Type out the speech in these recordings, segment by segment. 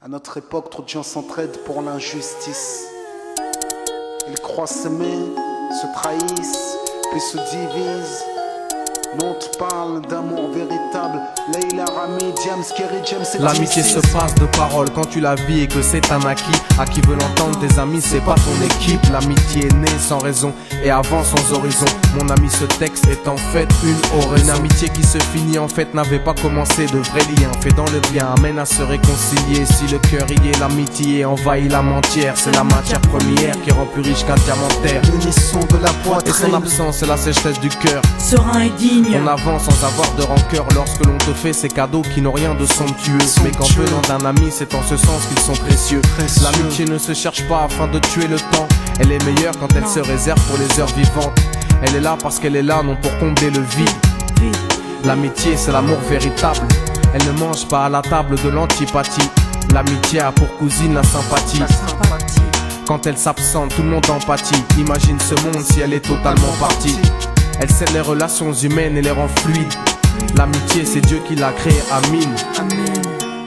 À notre époque, trop de gens s'entraident pour l'injustice. Ils croient s'aimer, se trahissent, puis se divisent. Nous on te parle d'amour véritable. Leila, Rami, Diams, Kerry, James et l'amitié se passe de paroles quand tu la vis et que c'est un acquis. À qui veut l'entendre, tes amis, c'est pas ton équipe. L'amitié est née sans raison et avant sans horizon. Mon ami, ce texte est en fait une oraison. Une amitié qui se finit en fait n'avait pas commencé. De vrais liens faits dans le bien amène à se réconcilier. Si le cœur y est, l'amitié envahit l'âme entière. C'est la matière première qui rend plus riche qu'un diamantaire. L'unisson de la poitrine et son absence, c'est la sécheresse du cœur. Serein et digne. On avance sans avoir de rancœur lorsque l'on te fait ces cadeaux qui n'ont rien de somptueux. Mais qu'en venant d'un ami, c'est en ce sens qu'ils sont précieux. L'amitié ne se cherche pas afin de tuer le temps. Elle est meilleure quand elle se réserve pour les heures vivantes. Elle est là parce qu'elle est là, non pour combler le vide. L'amitié, c'est l'amour véritable. Elle ne mange pas à la table de l'antipathie. L'amitié a pour cousine la sympathie. Quand elle s'absente, tout le monde empathie. Imagine ce monde si elle est totalement partie. Elle scelle les relations humaines et les rend fluides. L'amitié, c'est Dieu qui l'a créée, Amin.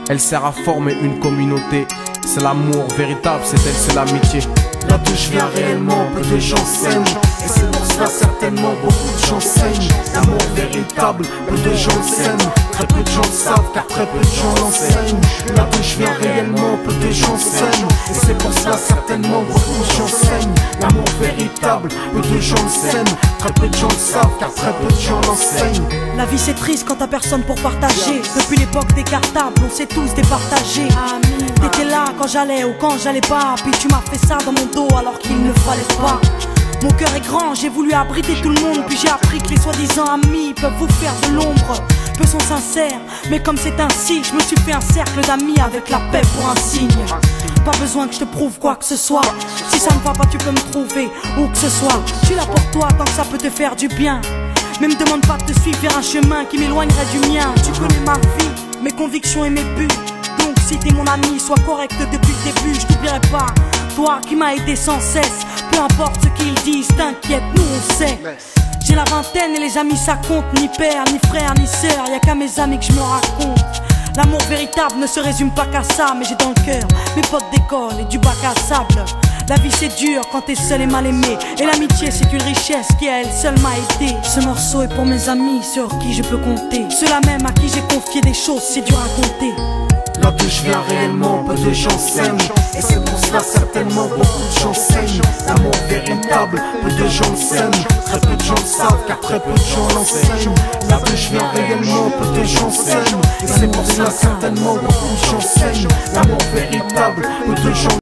Elle sert à former une communauté. C'est l'amour véritable, c'est elle, c'est l'amitié. Là d'où je viens réellement, peu de gens s'aiment. Et c'est pour cela certainement beaucoup de gens saignent. L'amour véritable, peu de gens s'aiment. Très peu de gens le savent car très peu de gens l'enseignent. Là d'où je viens réellement, peu de gens s'aiment. Et c'est pour cela certainement beaucoup de gens saignent. L'amour véritable, peu de gens le s'aiment. Très peu de gens le savent car très peu de gens l'enseignent. La vie c'est triste quand t'as personne pour partager. Depuis l'époque des cartables, on s'est tous départagés. T'étais là quand j'allais ou quand j'allais pas. Puis tu m'as fait ça dans mon dos alors qu'il ne fallait pas. Mon cœur est grand, j'ai voulu abriter tout le monde. Puis j'ai appris que les soi-disant amis peuvent vous faire de l'ombre. Peu sont sincères, mais comme c'est ainsi, je me suis fait un cercle d'amis avec la paix pour un signe. Pas besoin que je te prouve quoi que ce soit. Si ça ne va pas, tu peux me trouver où que ce soit. Je suis là pour toi tant que ça peut te faire du bien. Mais me demande pas de te suivre vers un chemin qui m'éloignerait du mien. Tu connais ma vie, mes convictions et mes buts. Donc si t'es mon ami, sois correct depuis le début. Je t'oublierai pas, toi qui m'as aidé sans cesse. Peu importe ce qu'ils disent, t'inquiète, nous on sait. J'ai la vingtaine et les amis ça compte. Ni père, ni frère, ni sœur, y'a qu'à mes amis que je me raconte. L'amour véritable ne se résume pas qu'à ça. Mais j'ai dans le cœur mes potes d'école et du bac à sable. La vie c'est dur quand t'es seul et mal aimé. Et l'amitié c'est une richesse qui à elle seule m'a aidé. Ce morceau est pour mes amis sur qui je peux compter. Ceux-là même à qui j'ai confié des choses c'est dur à compter. Là d'où je viens réellement, peu de gens s'aiment. Et c'est pour cela certainement beaucoup de gens saignent. L'amour véritable, peu de gens s'aiment. Très peu de gens le savent car très peu de gens l'enseignent. Là d'où je viens réellement, peu de gens s'aiment. Et c'est pour cela certainement beaucoup de gens saignent. L'amour véritable, peu de gens